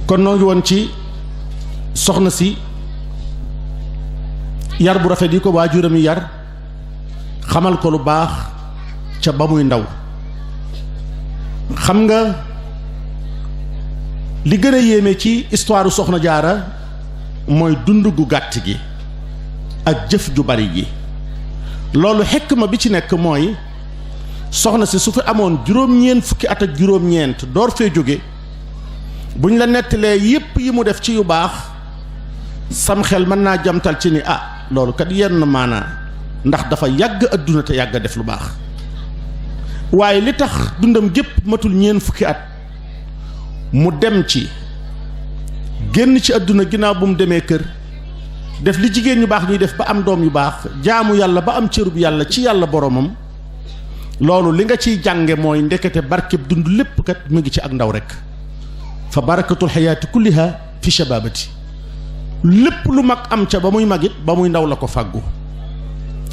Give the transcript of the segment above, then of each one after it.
kon noo ngi woon ci soxna si yar bu rafet yi ko waajuram yi yar xamal ko lu baax ca ba muy ndaw. xam nga li gën a yéeme ci histoire soxna jaara mooy dund gu gàtt gi ak jëf ju bari gi. loolu xikma bi ci nekk mooy soxna si su fi amoon juróom-ñeent fukki at ak juróom-ñeent door fee jóge buñ la nettalee yépp yi mu def ci yu baax sam xel mën naa jamtal ci ni loolu kat yenn maanaa ndax dafa yàgg adduna te yàgg a def lu baax. waaye li tax dundam gépp matul ñeent fukki at mu dem ci génn ci adduna ginnaaw bu mu demee kër def li jigéen ñu baax ñuy def ba am doom yu baax jaamu yàlla ba am cërub yàlla ci yàlla boromam. loolu li nga ciy jànge mooy ndekete barkeb dund lépp kat mu ngi ci ak ndaw rek. fa barakatul xayaati kulliha fi shababati. lépp lu mag am ca ba muy mag it ba muy ndaw la ko fàggu.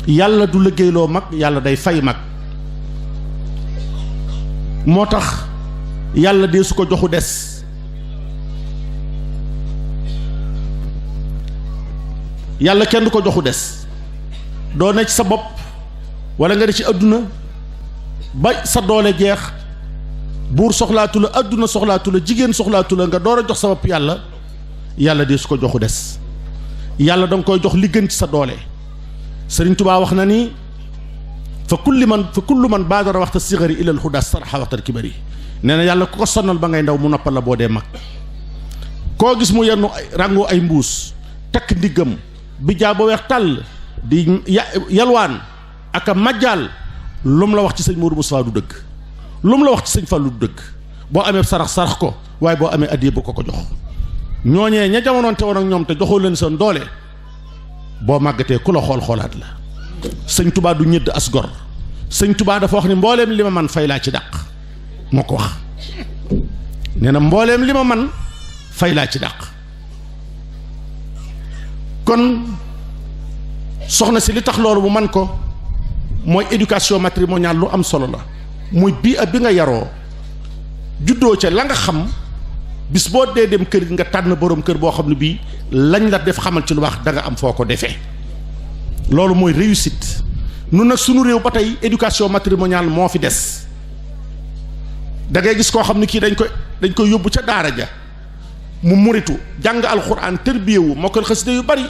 yàlla du liggéeyloo mag yàlla day fay mag. moo tax yàlla dee su ko joxu des. yàlla kenn du ko joxu des. doo ne ci sa bopp wala nga ne ci àdduna ba sa doole jeex buur soxlaatu la àdduna soxlaatu la jigéen soxlaatu la nga door a jox sa bopp yàlla yàlla dee su ko joxu des. yàlla danga koy jox li gën ci sa doole. Sëriñ Tubaa wax na ni fa kullu man baadara waxta sigari ilal huda sarxa waxtal kibari. nee na yàlla ku ko sonnal ba ngay ndaw mu noppal la boo dee mag. koo gis mu yennu ràngoo ay mbuus takk ndiggam bi jaa ba weex tàll di yalwaan ak a majjaal lu mu la wax ci sëñ Modou Moustapha du dëgg. lu mu la wax ci sëñ Fallou du dëgg. boo amee sarax ko waaye boo amee addiya bu ko jox. ñooñee ña jamonoonte woon ak ñoom te joxoo leen seen doole boo màggatee ku la xoolaat la. sëñ Tubaa du ñëdd as gor. sëñ Tubaa dafa wax ni mbooleem li ma man fay laa ci dàq. moo ko wax nee na mbooleem li ma man fay laa ci dàq. kon soxna si li tax loolu mu man ko mooy éducation matrimoniale lu am solo la. muy bii bi nga yaroo juddoo ca la nga xam bis boo dee dem kër gi nga tànn borom kër boo xam ne bii lañ la def xamal ci lu baax da nga am foo ko defee. loolu mooy réussite. nun nag sunu réew ba tey éducation matrimoniale moo fi des. da ngay gis koo xam ne kii dañ koy yóbbu ca daara ja mu muritu jàng alxuraan tërbiyewu mokkal xasida yu bari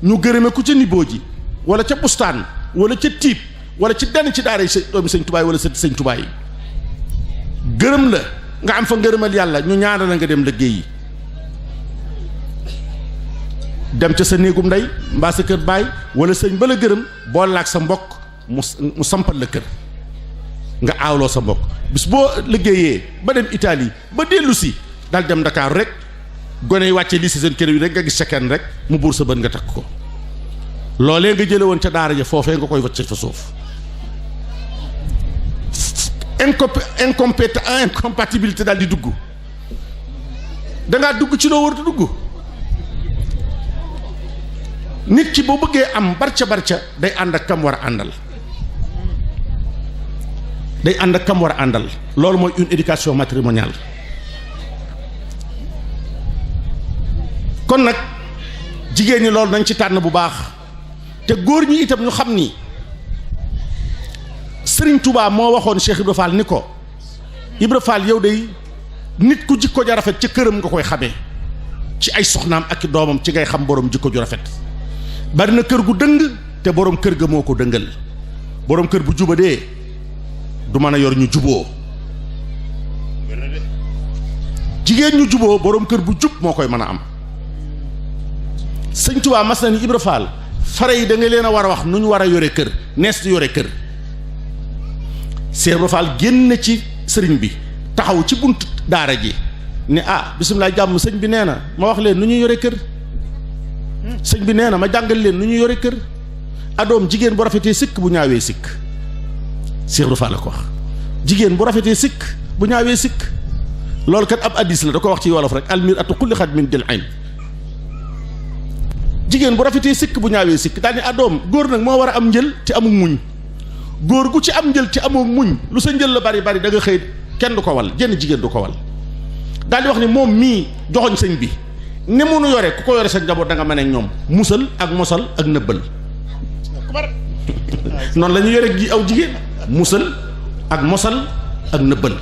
ñu gërëme ku ca niboo ji wala ca bustaan wala ca tiib wala ci denn ci daara yi doomi sëñ tubaay wala sëñ tubaay yi gërëm la nga am fa ngërëmal yàlla ñu ñaanal la nga dem liggéey yi dem ca sa néegum ndey mbaa sa kër baay wala sëñ ba la gërëm boole la ak sa mbokk mu sampal la kër nga aawloo sa mbokk bis boo liggéeyee ba dem Italie ba dellu si dal dem Dakar rek gone yi wàcce lii si seen kër yi rek nga gis ca kenn rek mu buur sa bët nga takk ko loolee nga jële woon ca daara ja foofee nga koy wacce fa suuf. incompatibilité daal di dugg dangaa dugg ci loo warut a dugg. nit ki boo bëggee am barca day ànd ak kam war a àndal. day ànd ak kam war a àndal loolu mooy une éducation matrimoniale. kon nag jigéen ñi loolu nañ ci tànn bu baax te góor ñi itam ñu xam ni Sëriñ Touba moo waxoon Cheikh Ibra Fall ni ko Ibra Fall yow day nit ku jikko ja rafet ca këram nga koy xamee ci ay soxnaam ak i doomam ci ngay xam borom jikko ju rafet. bari na kër gu dëng te borom kër ga moo ko dëngal borom kër bu jubadee du mën a yor ñu juboo jigéen ñu juboo borom kër bu jub moo koy mën a am. Sëñ Touba mas na ni Ibra Fall fare yi da nga leen a war a wax nu ñu war a yore kër nees di yore kër. Cheikh Ibra Fall génn ci sëriñ bi taxaw ci bunt daara ji ne bisimilah jàmm sëñ bi nee na ma wax leen nu ñuy yore kër. sëñ bi nee na ma jàngal leen nu ñuy yore kër. adoom jigéen bu rafetee sikk bu ñaawee sikk. Cheikh Ibra Fall la ko wax jigéen bu rafetee sikk bu ñaawee sikk. loolu kat ab addis la da ko wax ci wolof rek almir atu kulli xat min dil ayn jigéen bu rafetee sikk bu ñaawee sikk daal ni adoom góor nag moo war a am njël te amul muñ. góor gu ci am njël ci amoo muñ lu sa njël la bari da nga xëy kenn du ko wal jenn jigéen du ko wal. daal di wax ni moom mii joxoñ sëñ bi ni mu nu yore ku ko yore sa njaboot da nga mën ak ñoom musal ak mosal ak nëbbal noonu la ñu yore ji aw jigéen musal ak mosal ak nëbbal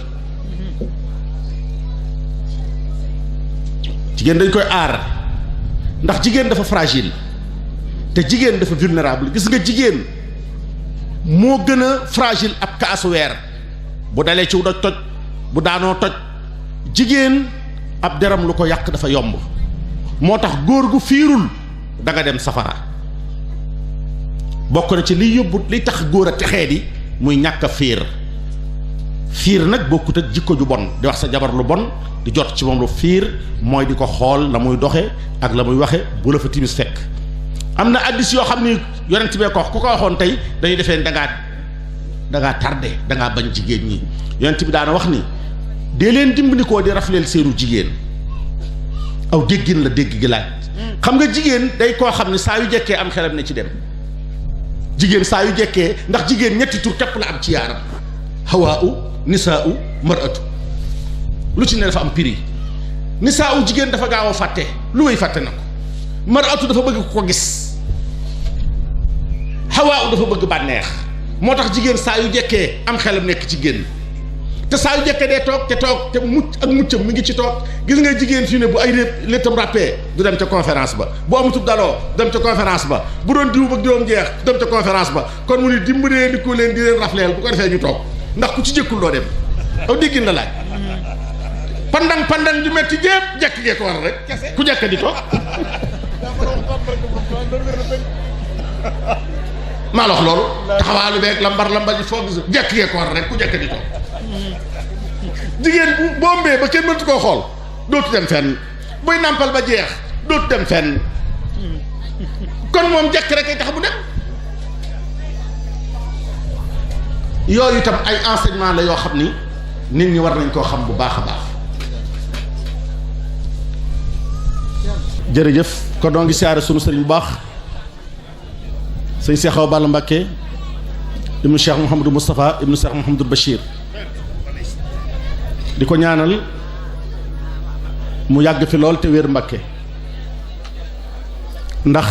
jigéen dañ koy aar ndax jigéen dafa fragile te jigéen dafa vulnérable gis nga jigéen moo gën a fragile ab kaasu weer bu dalee ci doj toj bu daanoo toj jigéen ab deram lu ko yàq dafa yomb moo tax góor gu fiirul da nga dem safara bokk na ci liy yóbbu li tax góor a texee di muy ñàkk a fiir nag bokkut ak jikko ju bon di wax sa jabar lu bon di jot ci moom lu fiir mooy di ko xool la muy doxe ak la muy waxe bu la fa timis fekk am na addis yoo xam ni yonent bee ko wax ku ko waxoon tey dañuy defee dangaa tardé dangaa bañ jigéen ñi yonent bi daana wax ni dee leen dimbali koo di rafleel seenu jigéen aw déggin la dégg gi laaj xam nga jigéen day koo xam ne saa yu jekkee am xelam ne ci dem jigéen saa yu jekkee ndax jigéen ñetti tur képp la am ci yaaram hawaa'u nisaa'u mar'atu lu ci ne dafa am prix nisaa'u jigéen dafa gaaw a fàtte lu way fàtte na ko mar'atu dafa bëgg ku ko gis hawaa'u dafa bëgg bànneex moo tax jigéen saa yu jekkee am xelam nekk ci génn te saa yu jekkee dee toog te mucc ak muccam mi ngi ci toog gis nga jigéen fii ne bu ay léttam ràppee du dem ca conférence ba bu amatub daloo dem ca conférence ba bu doon diw ba diwoom jeex dem ca conférence ba kon mu ni dimbalee di ko leen di leen rafleel bu ko defee ñu toog ndax ku ci jëkkul doo dem aw déggin la laaj pandang ju metti jépp jekk gee ko war rek ku jekk di toog maa la wax loolu taxawaalu beeg lambar ji foog gis jekk gee ko war rek ku jekk di toog jigéen bu bombee ba kenn mëntu koo xool dootu dem fenn buy nàmpal ba jeex dootu dem fenn kon moom jekk rek ay tax bu dem yooyu itam ay enseignement la yoo xam ni nit ñi war nañ koo xam bu baax a baax jërëjëf kon doo ngi siyaare sunu sëriñ bu baax sëñ Cheikh Awa Balla Mbacké ibnu Cheikh Mouhamadou Moustapha ibnu Cheikh Mouhamadou Bachir di ko ñaanal mu yàgg fi lool te wér Mbacké ndax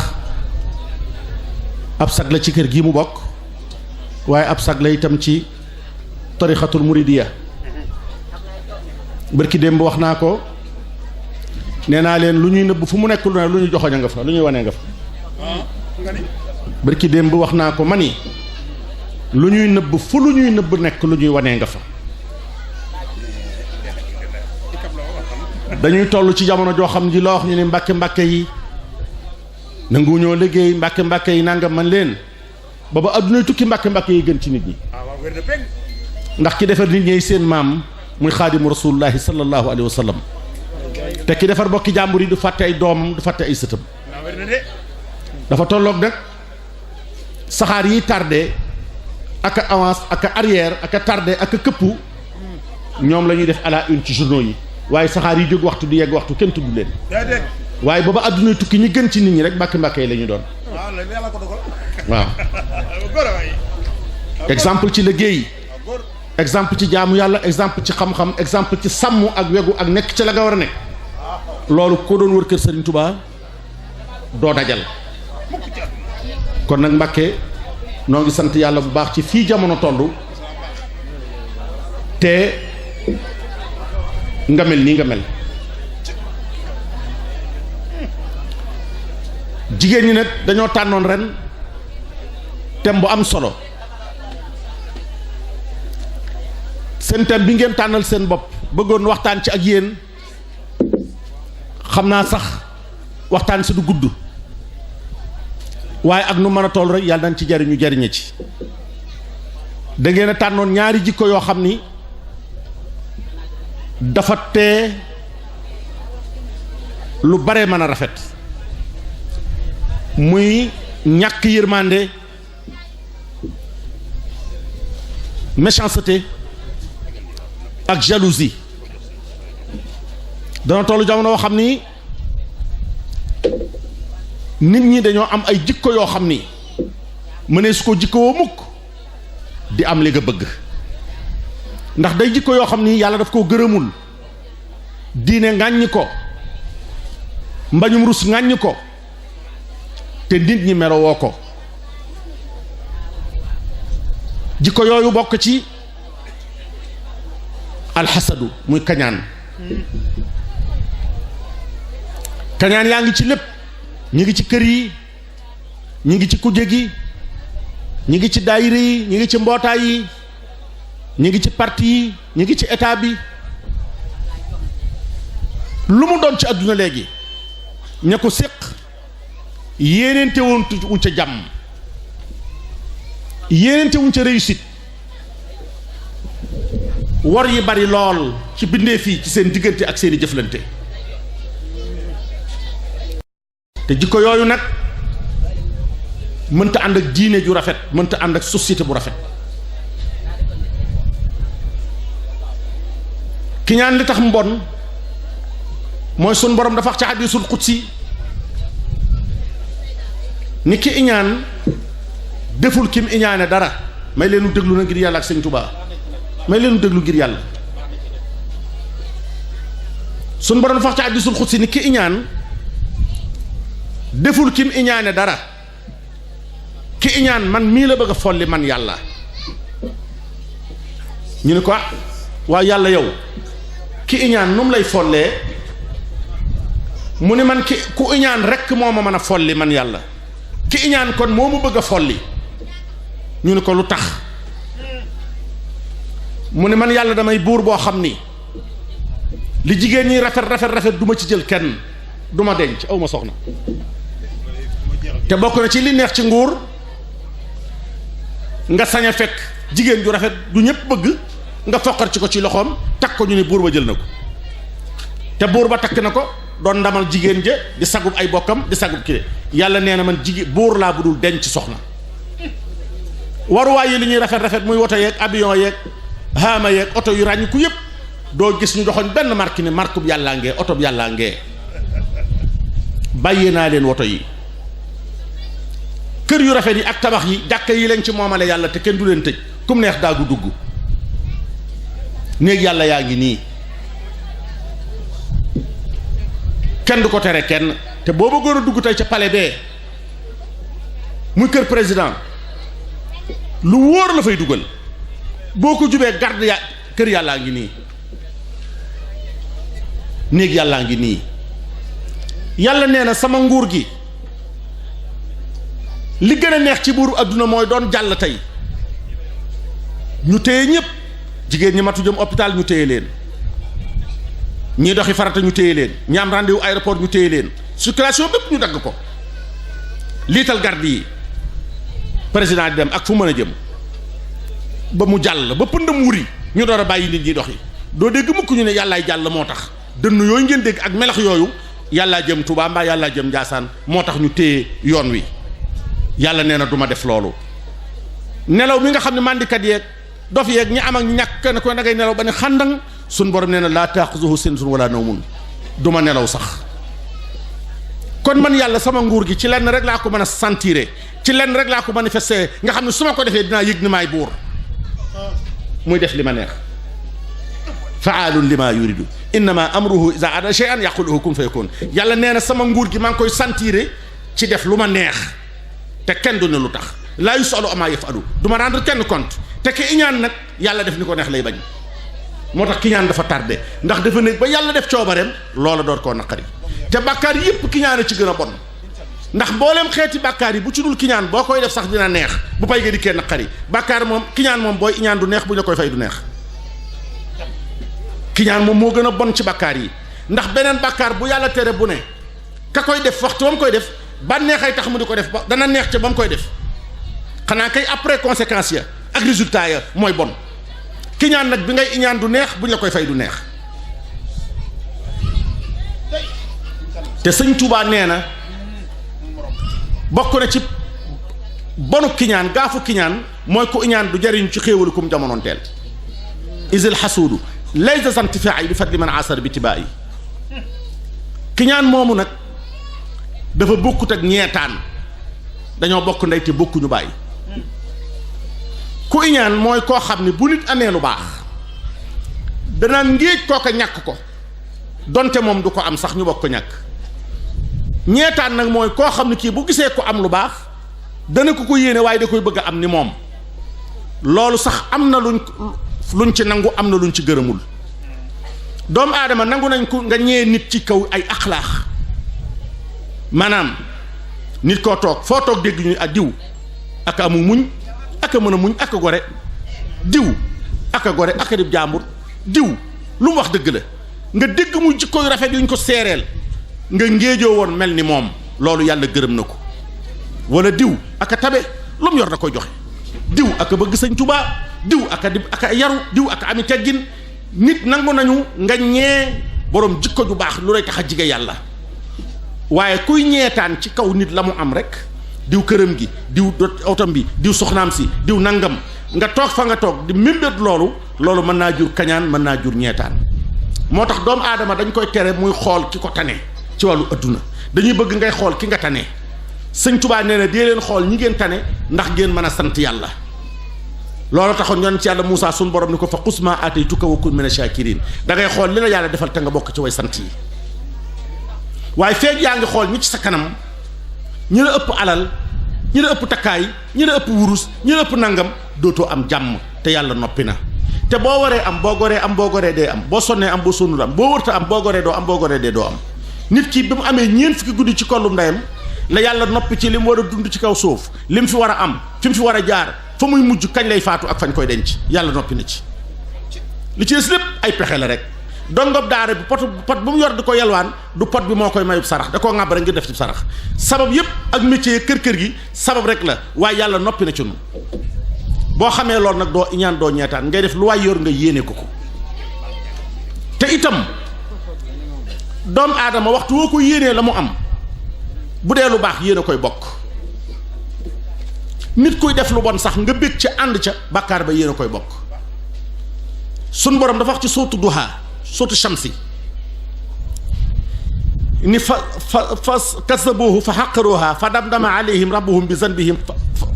ab sag la ci kër gi mu bokk waaye ab sag la itam ci tarixatul muridiya bërki démb wax naa ko nee naa leen lu ñuy nëbb fu mu nekk lu ne lu ñu joxoñ a nga fa lu ñuy wanee nga fa bërki démb wax naa ko mani lu ñuy nëbb fu lu ñuy nëbb nekk lu ñuy wanee nga fa dañuy toll ci jamono joo xam ji loo wax ñu ne mbàkke yi nangu ñoo liggéey mbàkke yi nangam man leen booba addunay tukki mbàkke yi gën ci nit ñi ndax ki defar nit ñi seen maam muy xaadimu rasulullahi sallallahu alayhi wa sallam te ki defar bokki jàmbur yi du fàtte ay doomam du fàtte ay sëtam dafa tolloog nag saxaar yi tardé ak a avance ak a arrière ak a tardé ak a këppu ñoom la ñuy def à la une ci journaux yi waaye saxaar yi jóg waxtu di yegg waxtu kenn tudd leen waaye booba addunay tukki ñi gën ci nit ñi rek mbàkke yi la ñu doon waaw exemple ci liggéey exemple ci jaamu yàlla exemple ci xam-xam exemple ci sàmm ak wegu ak nekk ci la nga war a nekk loolu ko doon wër kër Serigne Touba doo dajal kon nag Mbacké noo ngi sant yàlla bu baax ci fii jamono toll te nga mel nii nga mel jigéen ñi nag dañoo tànnoon ren thème bu am solo seen thème bi ngeen tànnal seen bopp bëggoon waxtaan ci ak yéen xam naa sax waxtaan si du gudd waaye ak nu mën a toll rek yàlla nañ ci jariñe ci da ngeen a tànnoon ñaari jikko yoo xam ni dafa tee lu bare mën a rafet muy ñàkk yërmande méchanceté ak jalousie dana tollu jamono yoo xam ni nit ñi dañoo am ay jikko yoo xam ni mënee su ko jikkoo mukk di am li nga bëgg ndax day jikko yoo xam ni yàlla daf koo gërëmul diine ŋàññi ko mbañum rus ŋàññi ko te nit ñi merowoo ko jikko yooyu bokk ci alxasadu muy kañaan kañaan yaa ngi ci lépp ñi ngi ci kër yi ñi ngi ci kuje gi ñi ngi ci daayira yi ñi ngi ci mbootaay yi ñi ngi ci parti yi ñi ngi ci état bi lu mu doon ci àdduna léegi ña ko séq yéeneente wuñ ca jàmm yéeneente wuñ ca réussite war yi bari lool ci bindeef yi ci seen diggante ak seeni jëflante te jikko yooyu nag mënta ànd ak diine ju rafet mënta ànd ak société bu rafet ki ñaan li tax mbon mooy sun borom dafa wax ci hadiisul qudsi ni ki iñaan deful kim iñaane dara may leenu déglu na ngir yàlla ak sëñ Tuubaa may leenu déglu ngir yàlla sun borom dafa wax ci hadiisul qudsi ni ki iñaan deful kim iñaane dara ki iñaan man mii la bëgg a folli man yàlla ñu ne ko waaw yàlla yow ki iñaan nu mu lay follee mu ne man ki ku iñaan rekk moo ma mën a folli man yàlla ki iñaan kon moo mu bëgg a folli ñu ne ko lu tax mu ne man yàlla damay buur boo xam ni li jigéen ñi rafet rafet du ma ci jël kenn du ma denc aw ma soxna te bokk na ci li neex ci nguur nga sañ a fekk jigéen ju rafet du ñëpp bëgg nga foqar ci ko ci loxoom takk ko ñu ne buur ba jël na ko te buur ba takk na ko doon ndamal jigéen ja di sagub ay bokkam di sagub kii yàlla nee na man jigéen buur laa bu dul denc soxna waruwaay yi li ñuy rafet rafet muy woto yeeg avion yeeg haama yeeg oto yu ràññ ku yëpp doo gis ñu joxoñ benn marque ne marque bu yàllaa ngee oto bu yàllaa ngee bàyyee naa leen woto yi kër yu rafet yi ak tabax yi jàkka yi leen ci moomale yàlla te kenn du leen tëj kum neex daagu dugg néeg yàlla yaa ngi nii kenn du ko tere kenn te boo bëggoon a dugg tey ca palais bee muy kër président lu wóor la fay dugal boo ko jubee garde ya kër yàllaa ngi nii néeg yàllaa ngi nii yàlla nee na sama nguur gi li gën a neex ci buuru adduna mooy doon jàll tey ñu téye ñëpp jigéen ñi matu jëm hôpital ñu téye leen ñii doxi farata ñu téye leen ñi am rendez-vous aéroport ñu téye leen circulation bépp ñu dagg ko liital garde yi président di dem ak fu mën a jëm ba mu jàll ba pëndam wuri ñu door a bàyyi nit ñi doxi doo dégg mukk ñu ne yàllaay jàll moo tax dënn yooyu ngeen dégg ak melax yooyu yàllaa jëm Touba mbaa yàllaa jëm Njaasaan moo tax ñu téye yoon wi yàlla nee na du ma def loolu nelaw mi nga xam ne mandikat yeeg dof yeeg ñi am ak ñi ñàkk kenn ko da ngay nelaw ba ne xàndang suñ borom nee na laa taaxuzuhu sinatun wala nawmun du ma nelaw sax kon man yàlla sama nguur gi ci lenn rek laa ko mën a sentir ci lenn rek laa ko manifester nga xam ne su ma ko defee dinaa yëg ni maay buur muy def li ma neex faalun lima yuridu innama amruhu iza arada shay'an yaqulu lahu kun fayakun yàlla nee na sama nguur gi maa ngi koy sentir ci def lu ma neex te kenn du ne lu tax laa yusalu ama yafalu du ma rendre kenn compte te ki iñaan nag yàlla def ni ko neex lay bañ moo tax ki ñaan dafa tardé ndax dafa nekk ba yàlla def coobareem loola door koo naqari te bàkkaar yépp ki ñaan a ci gën a bon ndax mbooleem xeeti bàkkaar yi bu ci dul ki ñaan boo koy def sax dina neex bu pay ga dikkee naqari bàkkaar moom ki ñaan moom booy iñaan du neex bu ñu la koy fay du neex ki ñaan moom moo gën a bon ci bàkkaar yi ndax beneen bàkkaar bu yàlla tere bu ne ka koy def waxtu ba mu koy def ba neexay tax mu di ko def ba dana neex ca ba mu koy def xanaa kay après conséquence ya ak résultat ya mooy bon ki ñaan nag bi ngay iñaan du neex bu ñu la koy fay du neex te sëñ Tuubaa nee na bokk na ci bonu kiñaan gaafu kiñaan mooy ku iñaan du jariñ ci xéewalu kum jamonoonteel isil xasuudu laysa santifaai bi fadli man asar bi tibaayi kiñaan moomu nag dafa bokkut ak ñeetaan dañoo bokk ndey te bokkuñu bàyyi ku iñaan mooy koo xam ne bu nit amee lu baax danaan ngéej kooka ñàkk ko donte moom du ko am sax ñu bokk ko ñàkk. ñeetaan nag mooy koo xam ne kii bu gisee ko am lu baax dana ko yéene waaye da koy bëgg a am ni moom loolu sax am na luñ ci nangu am na luñ ci gërëmul. doomu aadama nangu nañ ko nga ñee nit ci kaw ay axlaax maanaam nit koo toog foo toog dégg ñu diw ak amu muñ ak a mën a muñ ak a gore diw ak a gore ak a dib jàmbur diw lu mu wax dëgg la nga dégg mu jikko yu rafet yuñ ko seereel nga ngéejoo woon mel ni moom loolu yàlla gërëm na ko. wala diw ak a tabe lu mu yor da koy joxe diw ak a bëgg Sëñ Tuubaa diw ak a yaru diw ak a ami teggin nit nangu nañu nga ñee borom jikko ju baax lu lay tax a jige yàlla waaye kuy ñeetaan ci kaw nit la mu am rek diw këram gi diw otom bi diw soxnaam si diw nangam nga toog fa nga toog di mémbét loolu mën naa jur kañaan mën naa jur ñeetaan. moo tax doomu aadama dañ koy tere muy xool ki ko tane ci wàllu adduna dañuy bëgg ngay xool ki nga tane Sëñ Tuubaa nee na dee leen xool ñi ngeen tane ndax ngeen mën a sant yàlla. loolu taxoon yoon ci yàlla Moussa suñu borom ni ko fa xus maa aataytuka wa kun mina shaakiriin da ngay xool li la yàlla defal te nga bokk ci way sant yi waaye feeg yaa ngi xool ñi ci sa kanam ñi la ëpp alal ñi la ëpp takkaay ñi la ëpp wurus ñi la ëpp nangam dootoo am jàmm te yàlla noppi na. te boo waree am boo goree am boo goree dee am boo sonnee am boo sonnul am boo wërta am boo goree doo am boo goree dee doo am nit ki bi mu amee ñeent fukki guddi ci kollu ndeyam la yàlla noppi ci li mu war a dund ci kaw suuf li mu fi war a am fi mu fi war a jaar fa muy mujj kañ lay faatu ak fañ koy denc yàlla noppi na ci li ci des lépp ay pexe la rek dongob daara bi pot bu mu yor di ko yalwaan du pot bi moo koy mayub sarax da koo ŋàbb rek ngir def ci sarax sabab yépp ak métier kër gi sabab rek la waaye yàlla noppi na ci nu boo xamee loolu nag doo iñaan doo ñeetaan ngay def lu waay yor nga yéene ko te itam doomu aadama waxtu woo ko yéenee la mu am bu dee lu baax yéene koy bokk nit kuy def lu bon sax nga bég ca ànd ca bàkkaar ba yéen a koy bokk sun borom dafa wax ci sootu duha sootu shamsi ni fa kasabuhu fa xaqaruha fa damdama alayhim rabbuhum bi zanbihim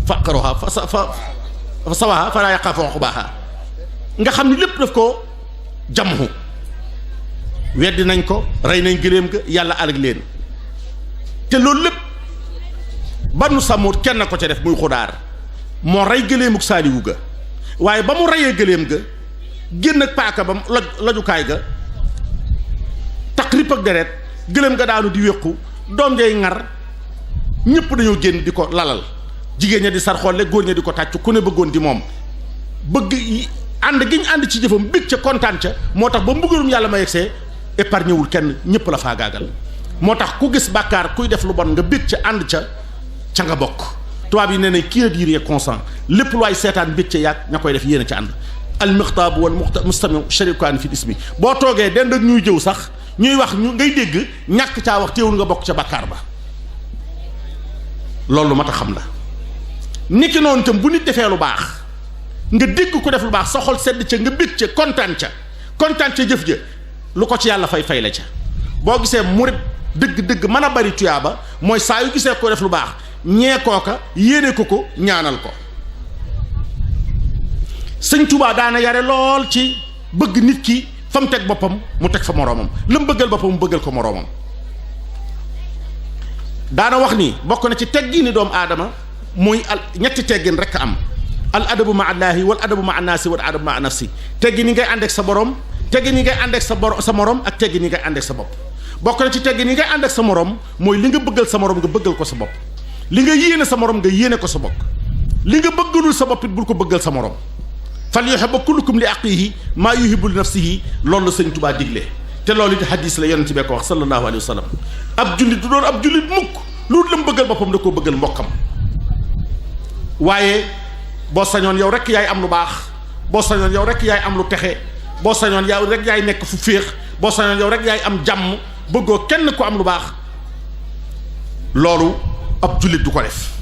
fa aqaruha fa sawaha fa laa yaqaafu uqbaaha nga xam ni lépp daf ko jamhu weddi nañ ko rey nañ gëléem ga yàlla alag leen te loolu lépp Banu Samuud kenn ko ca def muy Xudaar moo rey gëléemuk Saaliwu ga waaye ba mu reyee gëléem ga génn ak paaka ba lajukaay ga taq ripp ak deret gëléem ga daanu di wéqu doom jay ngar ñëpp dañoo génn di ko lalal jigéen ña di sar xolle góor ña di ko tàcc ku ne bëggoon di moom bëgg ànd gi ñu ànd ci jëfam bég ca kontaan ca moo tax ba mbugalum yàlla ma yegsee épargne wul kenn ñëpp la faagaagal moo tax ku gis bàkkaar kuy def lu bon nga bég ca ànd ca nga bokk tubaab yi nee na kii diir yee consent lépp lu waay seetaan bég ca yàgg ña koy def yéen a ca ànd almixtaabu wal mustamiu sharikaani fi ismi boo toogee dend ak ñuy jëw sax ñuy wax ñu ngay dégg ñàkk caa wax téewul nga bokk ca bàkkaar ba loolu ma tax xam la niki noonu itam bu nit defee lu baax nga dégg ko def lu baax sa xol sedd ca nga bég ca kontaan ca jëf ja lu ko ci yàlla fay la ca boo gisee murit dëgg mën a bari tuyaaba mooy saa yu gisee ko def lu baax ñee kooka yéene ko ñaanal ko Sëñ Tuubaa daana yare lool ci bëgg nit ki fa mu teg boppam mu teg fa moroomam la mu bëggal boppam mu bëggal ko moroomam daana wax ni bokk na ci teggini doomu aadama muy ñetti teggin rekk am al adabu ma allaahi wal adabu ma annaasi wal adabu ma nafsi teggin yi ngay ànd ak sa borom teggin yi ngay ànd ak sa morom ak teggin yi ngay ànd ak sa bopp bokk na ci teggin yi ngay ànd ak sa morom mooy li nga bëggal sa morom nga bëggal ko sa bopp li nga yéene sa morom nga yéene ko sa bopp li nga bëggalul sa bopp it bul ko bëggal sa morom fal yuhibbu kullukum li aqihi maa yuhibbu li nafsihi loolu la Sëñ Tuubaa digle te loolu it hadis la yonent bi ko wax sallallahu alayhi wa sallam ab jullit du doon ab jullit mukk loolu la mu bëggal boppam da koo bëggal mbokkam waaye boo sañoon yow rek yaay am lu baax boo sañoon yow rek yaay am lu texe boo sañoon yow rek yaay nekk fu féex boo sañoon yow rek yaay am jàmm bëggoo kenn ko am lu baax loolu ab jullit du ko def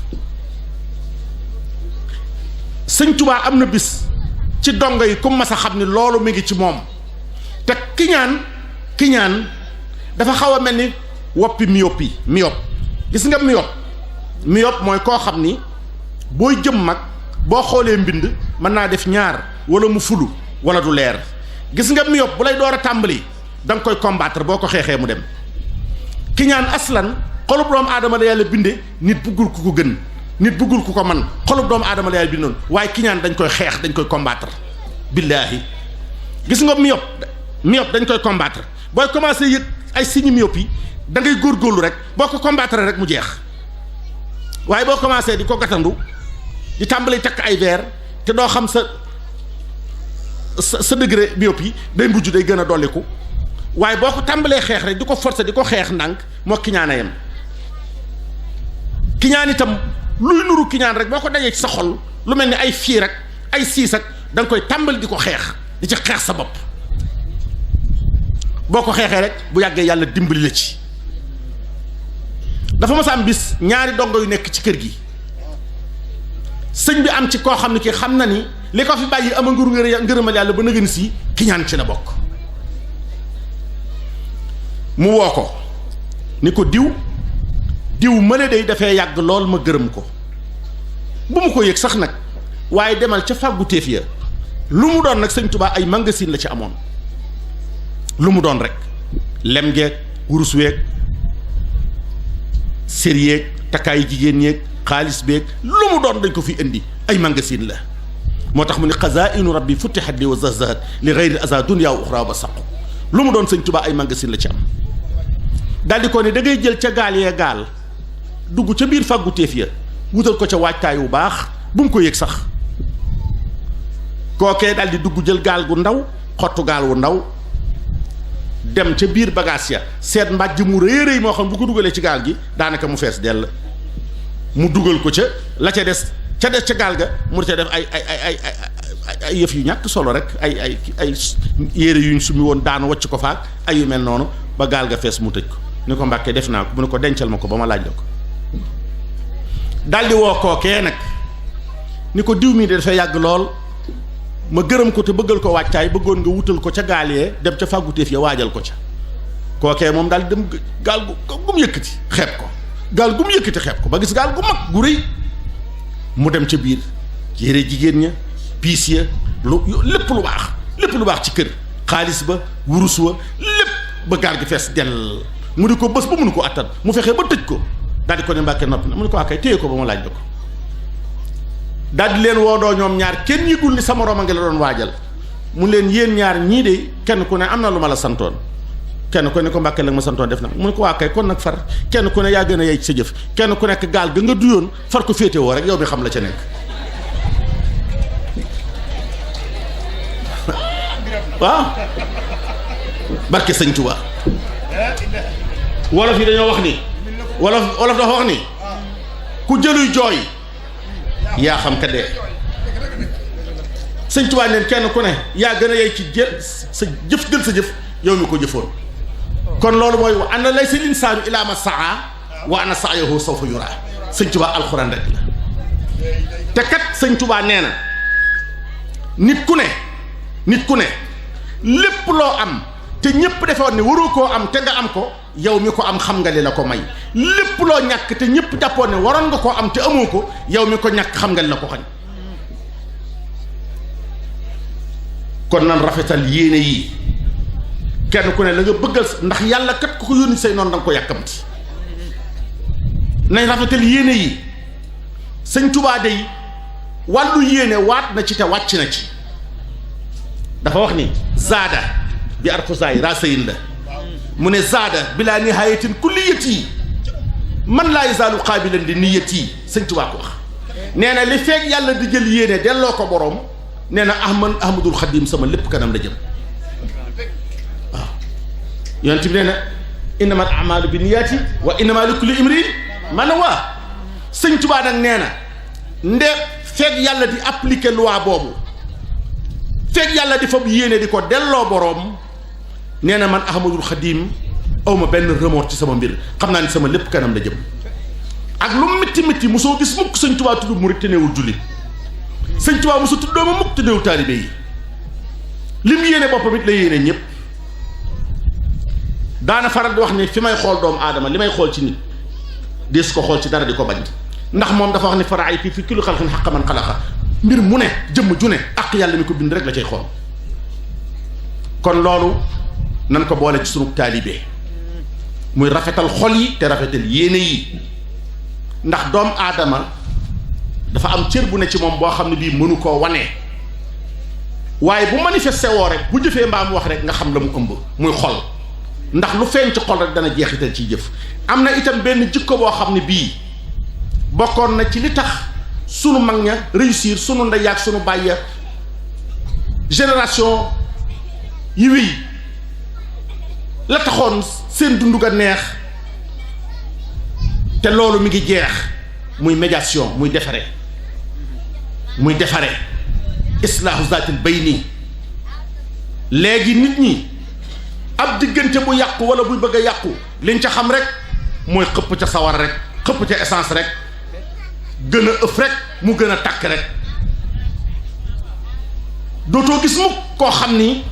Sëñ Tuubaa am na bis ci dongo yi ku mas a xam ni loolu mi ngi ci moom te kiñaan dafa xaw a mel ni woppi myope gis nga myope mooy koo xam ni booy jëm mag boo xoolee mbind mën naa def ñaar wala mu fulu wala du leer gis nga myope bu lay door a tàmbali da nga koy combattre boo ko xeexee mu dem. kiñaan aslan xolub doomu aadama la yàlla binde nit buggul ku ko gën nit buggul ku ko man xolub doomu aadama la yàlla binde noonu waaye kiñaan dañ koy xeex dañ koy combattre billaahi gis nga myope dañ koy combattre booy commencé yëg ay signes myope yi da ngay góorgóorlu rek boo ko combattre rek mu jeex waaye boo commencé di ko gàttandu di tàmbali takk ay verre te doo xam sa degré myope yi day mujj day gën a dolliku waaye boo ko tàmbalee xeex rek di ko forcer di ko xeex ndànk moo kiñaan a yem kiñaan itam luy nuru kiñaan rek boo ko dajee ci sa xol lu mel ni ay fii rek ay siis ak da nga koy tàmbali di ko xeex di ci xeex sa bopp boo ko xeexee rek bu yàggee yàlla dimbali la ci. dafa mas a am bis ñaari dongo yu nekk ci kër gi sëñ bi am ci koo xam ne kii xam na ni li ko fi bàyyi ama ngërëmal yàlla ba nëgën si kiñaan ci la bokk. mu woo ko ni ko diw mële day dafay yàgg lool ma gërëm ko bu mu ko yëg sax nag waaye demal ca fàggu téef ya lu mu doon nag sëñ Tuubaa ay magasin la ci amoon lu mu doon rek lem geeg wurus weeg sér yeeg takkaayu jigéen yeeg xaalis beeg lu mu doon dañ ko fi indi ay magasin la moo tax mu ne xazaa'inu rabbi futtihat li wa zahzahat li ghayri aza dunya wa uxra ba saqu lu mu doon sëñ Tuubaa ay magasin la ci am daldi ko ne da ngay jël ca gaal yee gaal dugg ca biir fàggu téef ya wutal ko ca waajtaay wu baax bu mu ko yëg sax kookee daldi dugg jël gaal gu ndaw xottu gaal wu ndaw dem ca biir bagage ya seet mbàjj mu rëy rëy moo xam bu ko dugalee ci gaal gi daanaka mu fees dell mu dugal ko ca la ca des ca gaal ga mu ca def ay yëf yu ñàkk solo rek ay yére yuñ summi woon daanu wacc ko faak ay yu mel noonu ba gaal ga fees mu tëj ko ni ko Mbàkke def naa ko mu ne ko dencal ma ko ba ma laaj la ko daldi woo kookee nag ni ko diw mii de dafay yàgg lool ma gërëm ko te bëggal ko wàccaay bëggoon nga wutal ko ca gaal yee dem ca fàgguteef ya waajal ko ca kookee moom daal dem gaal gu mu yëkkati xeeb ko gaal gu mu yëkkati xeeb ko ba gis gaal gu mag gu rëy mu dem ca biir yére jigéen ña piis ya lépp lu baax ci kër xaalis ba wurus wa lépp ba gaal gi fees dell mu di ko bés ba mënu ko attan mu fexee ba tëj ko daal di ko ne Mbàkke noppi na mu ne ko akay téye ko ba ma laaj la ko daal di leen woodoo ñoom ñaar kenn yëgul ni sama moroom a ngi la doon waajal mu leen yéen ñaar ñii de kenn ku ne am na lu ma la santoon kenn ku ne ko Mbàkke la ma santoon def na mu ne ko waa kay kon nag far kenn ku ne yaa gën a yey ci sa jëf kenn ku nekk gaal ga nga duyoon far ko féetewoo rek yow mi xam la ca nekk waaw barke Sëñ Tuubaa wolof yi dañoo wax ni wolof dafa wax ni ku jëluy jooy yaa xam ka dee Sëñ Tuubaa neen kenn ku ne yaa gën a yey ci jël sa jëf jël sa jëf yow mi ko jëfoon kon loolu mooy wa anna laysa l-insaanu illaa maa sa'aa wa anna sa'yahu sawfa yuraa Sëñ Tuubaa alxuraan rek la te kat Sëñ Tuubaa nee na nit ku ne lépp loo am te ñépp defoon ne waroo koo am te nga am ko yow mi ko am xam nga li la ko may lépp loo ñàkk te ñépp jàppoon ne waroon nga koo am te amoo ko yow mi ko ñàkk xam nga li la ko xañ kon nan rafetal yéene yi kenn ku ne la nga bëggal ndax yàlla kat ku ko yónni say noonu da nga ko yàkkamti nañ rafetal yéene yi Sëñ Tuubaa day wàllu yéene waat na ci te wàcc na ci dafa wax ni zaada bi arfusaay rasayin la mu ne zaada bilaa nihayatin kulliyati man laa yazaalu qaabilan li niyati Sëñ Tuubaa ko wax nee na li feeg yàlla di jël yéene delloo ko boroom nee na ahmadul xadim sama lépp kanam la jëm waaw yonent bi nee na innamal a'maalu bi niyaati wa innamaa li kulli imri'in maa nawaa Sëñ Tuubaa nag nee na nde feeg yàlla di appliquer loi boobu feeg yàlla di fab yéene di ko delloo boroom nee na man ahmadul xadim awma benn remords ci sama mbir xam naa ni sama lépp kanam la jëm ak lu métti mosoo gis mukk Sëñ Tuubaa tudd murit te neewul jullit Sëñ Tuubaa mosu tudd dooma mukk te neewul taalibe yi lim yéene boppam it la yéene ñëpp daana faral di wax ni fi may xool doomu aadama li may xool ci nit des ko xool ci dara di ko bañ ndax moom dafa wax ni faraay fi kulli xalqin xaqqa man xalaqa mbir mu ne jëmm ju ne ak yàlla mi ko bind rek la cay xool kon loolu nan ko boole ci sunu taalibe muy rafetal xol yi te rafetal yéene yi ndax doomu aadama dafa am cër bu ne ci moom boo xam ne bii mënu koo wane waaye bu manifesté woo rek bu jëfee mbaa mu wax rek nga xam la mu ëmb muy xol ndax lu feeñ ci xol rek dana jeexital ciy jëf. am na itam benn jikko boo xam ne bii bokkoon na ci li tax sunu mag ña réussir sunu ndey ak sunu baay ya génération yi wéy la taxoon seen dundu ga neex te loolu mi ngi jeex muy médiation muy defare islaahu zaatil bayni léegi nit ñi ab diggante bu yàqu wala buy bëgg a yàqu liñ ca xam rek mooy xëpp ca sawar rek xëpp ca essence rek gën a ëf rek mu gën a tàkk rek dootoo gis mukk koo xam ni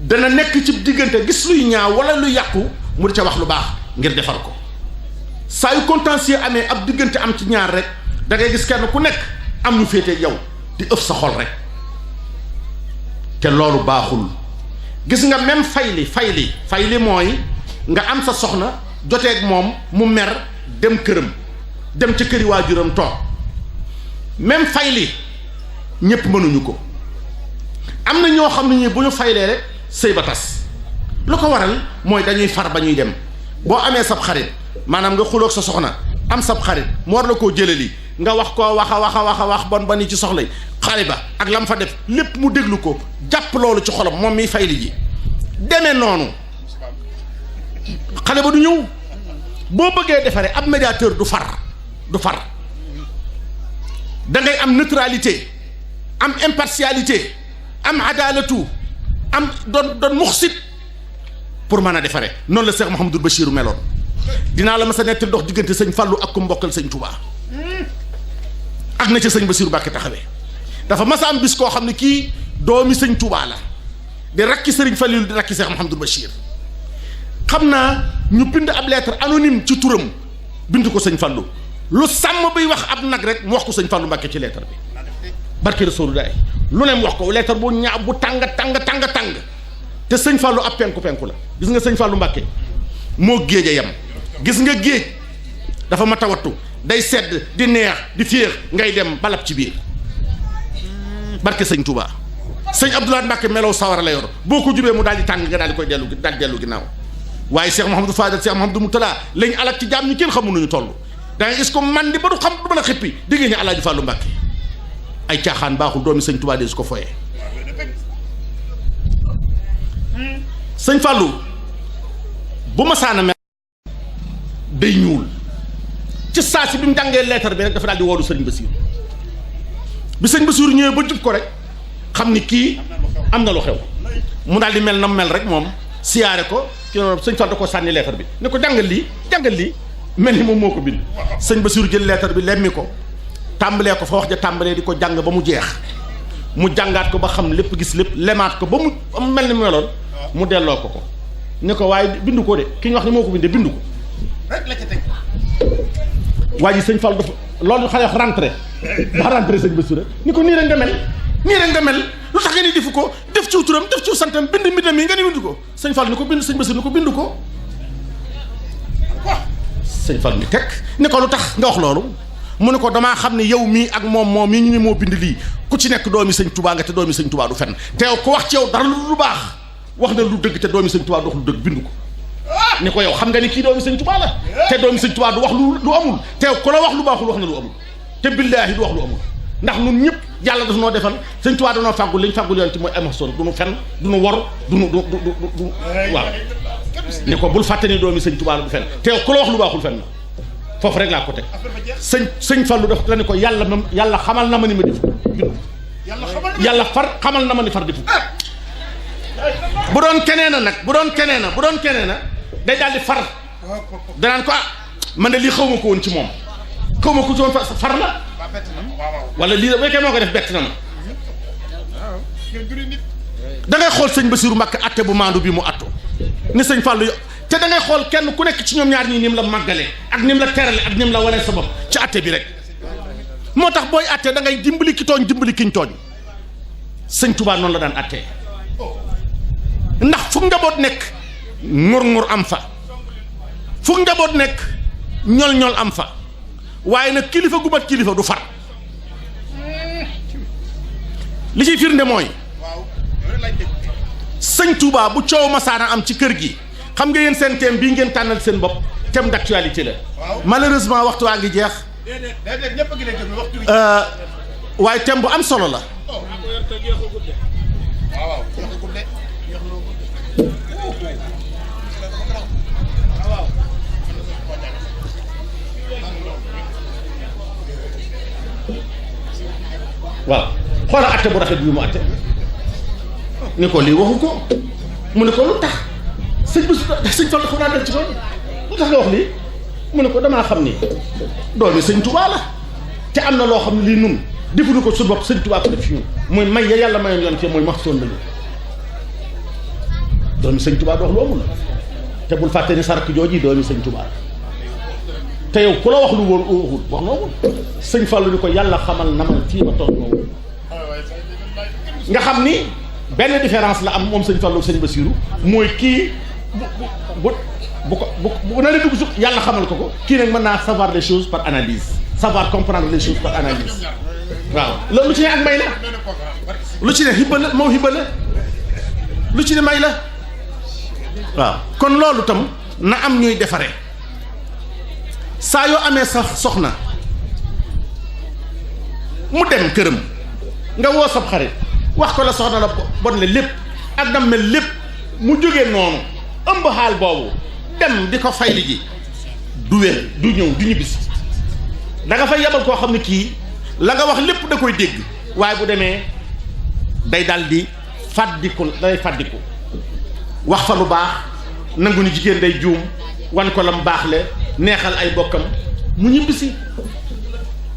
dana nekk ci diggante gis luy ñaaw wala luy yàqu mu di ca wax lu baax ngir defar ko saa yu contentieux amee ab diggante am ci ñaar rek da ngay gis kenn ku nekk am ñu féete yow di ëf sa xol rek te loolu baaxul. gis nga même fayli mooy nga am sa soxna joteeg moom mu mer dem këram dem ca këri waajuram toog même fayli ñépp mënuñu ko am na ñoo xam ne ñi bu ñu faylee rek sëy ba tas lu ko waral mooy dañuy far ba ñuy dem boo amee sab xarit maanaam nga xuloog sa soxna am sab xarit mu war la koo jëlali nga wax koo wax a wax bon ba ni ci soxla xale ba ak lam fa def lépp mu déglu ko jàpp loolu ci xolam moom miy fayli ji demee noonu xale ba du ñëw. boo bëggee defaree ab médiateur du far da ngay am neutralité am impartialité am adalatu am doon muxsit pour mën a defaree noonu la Cheikh Mouhamadul Bachir meloon. dinaa la mas a nettali dox diggante sëñ Fallou ak ku mbokkal sëñ Touba ak na ca sëñ Bassirou Mbacké taxawee dafa mas a am bis koo xam ne kii doomi sëñ Touba la di rakki sëriñ Fallou di rakki Cheikh Mouhamadul Bachir. xam naa ñu bind ab lettre anonyme ci turam bind ko sëñ Fallou lu sàmm biy wax ab nag rek mu wax ko sëñ Fallou Mbacké ci lettre bi barke Rasulullah lu ne mu wax ko lettre bu ñaaw bu tàng te sëñ Fallou ab penku la gis nga sëñ Fallou Mbacké moo géej a yem gis nga géej dafa ma tawattu day sedd di neex di féex ngay dem balab ci biir barke sëñ Touba sëñ Abdoulaye Mbacké melow sawara la yor boo ko jubee mu daal di tàng nga daal di koy dellu ginnaaw waaye Cheikh Mouhamadou Fadel Cheikh Mouhamadou Moutala lañ alak ci jaam ñi kenn xamul nañu toll da ngay gis ko man di ba du xam du mën a xippi diggée ñu Alaaji Fallou Mbacké ay caaxaan baaxul doomi sëñ Touba de su ko foyee sëñ Fallou bu ma saana mel day ñuul ci saa si bi mu jàngee lettre bi rek dafa daal di woolu sëñ Bassirou bi sëñ Bassirou ñëwee ba jub ko rek xam ni kii am na lu xew mu daal di mel na mel rek moom siyaare ko ki sëñ Fall da ko sànni lettre bi ne ko jàngal lii mel ni moom moo ko bind sëñ Bassirou jël lettre bi lemmi ko tàmbalee ko fa wax ja tàmbalee di ko jàng ba mu jeex mu jàngaat ko ba xam lépp gis lépp lemaat ko ba mu mel ni mu meloon mu delloo ko ne ko waaye bindu ko de ki ñu wax ne moo ko bindee bindu ko rek la ca teg waa ji sëñ Fall dafa loolu xale wax rentré sëñ Bassirou ni ko nii rek nga mel lu tax nga ni defu ko def ciw turam def ciw santam bind mbindam yi nga ni bindu ko sëñ Fall ni ko bind sëñ Bassirou ni ko bindu ko sëñ Fall ni teg ni ko lu tax nga wax loolu mu ne ko damaa xam ne yow mii ak moom mii ñu ne moo bind lii ku ci nekk doomi sëñ Touba nga te doomi sëñ Touba du fenn te yow ko wax ci yow dara lu baax wax na lu dëgg te doomi sëñ Touba du wax lu dëgg bindu ko ni ko yow xam nga ni kii doomi sëñ Touba la te doomi sëñ Touba du wax lu amul te yow ku la wax lu baaxul wax na lu amul te billaahi du wax lu amul ndax ñun ñëpp yàlla daf noo defal sëñ Touba danoo fàggul liñ fàggul yoon ci mooy amason du nu fen du nu wor du waaw ni ko bul fàtte ni doomi sëñ Touba la du fen te yow ku la wax lu baaxul fen na foofu rek laa ko teg sëñ Fallou daf la ne ko yàlla xamal na ma ni ma def yàlla xamal na ma ni far defu bu doon keneen na day daal di far danaan ko man de lii xaw ma ko woon ci moom xaw ma ko ci woon far la wala lii bu fekkee moo ko def bett na ma da ngay xool sëñ Bassirou Mbacké atte bu maandu bi mu atto ni sëñ Fallou te da ngay xool kenn ku nekk ci ñoom ñaar ñii ni mu la màggalee ak ni mu la terale ak ni mu la wanee sa bopp ci atte bi rek moo tax booy atte da ngay dimbali ki tooñ dimbali kiñ tooñ sëñ Touba noonu la daan attee ndax fu njaboot nekk ngur-ngur am fa fu njaboot nekk ñol-ñol am fa waaye nag kilifa gu mat kilifa du far li ciy firnde mooy sëñ Touba bu coow masaana am ci kër gi xam nga yéen seen thème bii ngeen tànnal seen bopp thème d'actualité la malheureusement waxtu waa ngi jeex waaye thème bu am solo la waaw xoola atte bu rafet bi mu atte ni ko lii waxu ko mu ne ko lu tax sëñ bi sëñ Fall dafa naa def ci loolu lu tax nga wax lii mu ne ko damaa xam ni doomi sëñ Touba la te am na loo xam ne lii nun defuñu ko su bopp sëñ Touba ko def fi ñun mooy may ya yàlla mayoon yoon fii mooy max soon lañu doomi sëñ Touba dox lu amul la te bul fàtte ni sarak jooji doomi sëñ Touba te yow ku la wax lu wóor waxul wax noonu sëñ Fallu ni ko yàlla xamal na ma fii ma toog noonu nga xam ni benn différence la am moom sëñ Fallu sëñ Basiru mooy kii bu na la dugg suq yàlla xamal ko kii nag mën naa savoir les choses par analyse savoir comprendre les choses par analyse waaw loolu lu ci ne ak may la lu ci ne xibba la moo xibba la lu ci ne may la waaw kon loolu tam na am ñuy defaree saa yoo amee sax soxna mu dem këram nga woo sab xarit wax ko la soxna la bon le lépp ak dam mel lépp mu jógee noonu ëmb xaal boobu dem di ko fayli ji du wér du ñëw du ñibbisi da nga fay yebal koo xam ne kii la nga wax lépp da koy dégg waaye bu demee day dal di fàddiku day fàddiku wax fa lu baax nangu ni jigéen day juum wan ko lam baax le neexal ay bokkam mu ñibbisi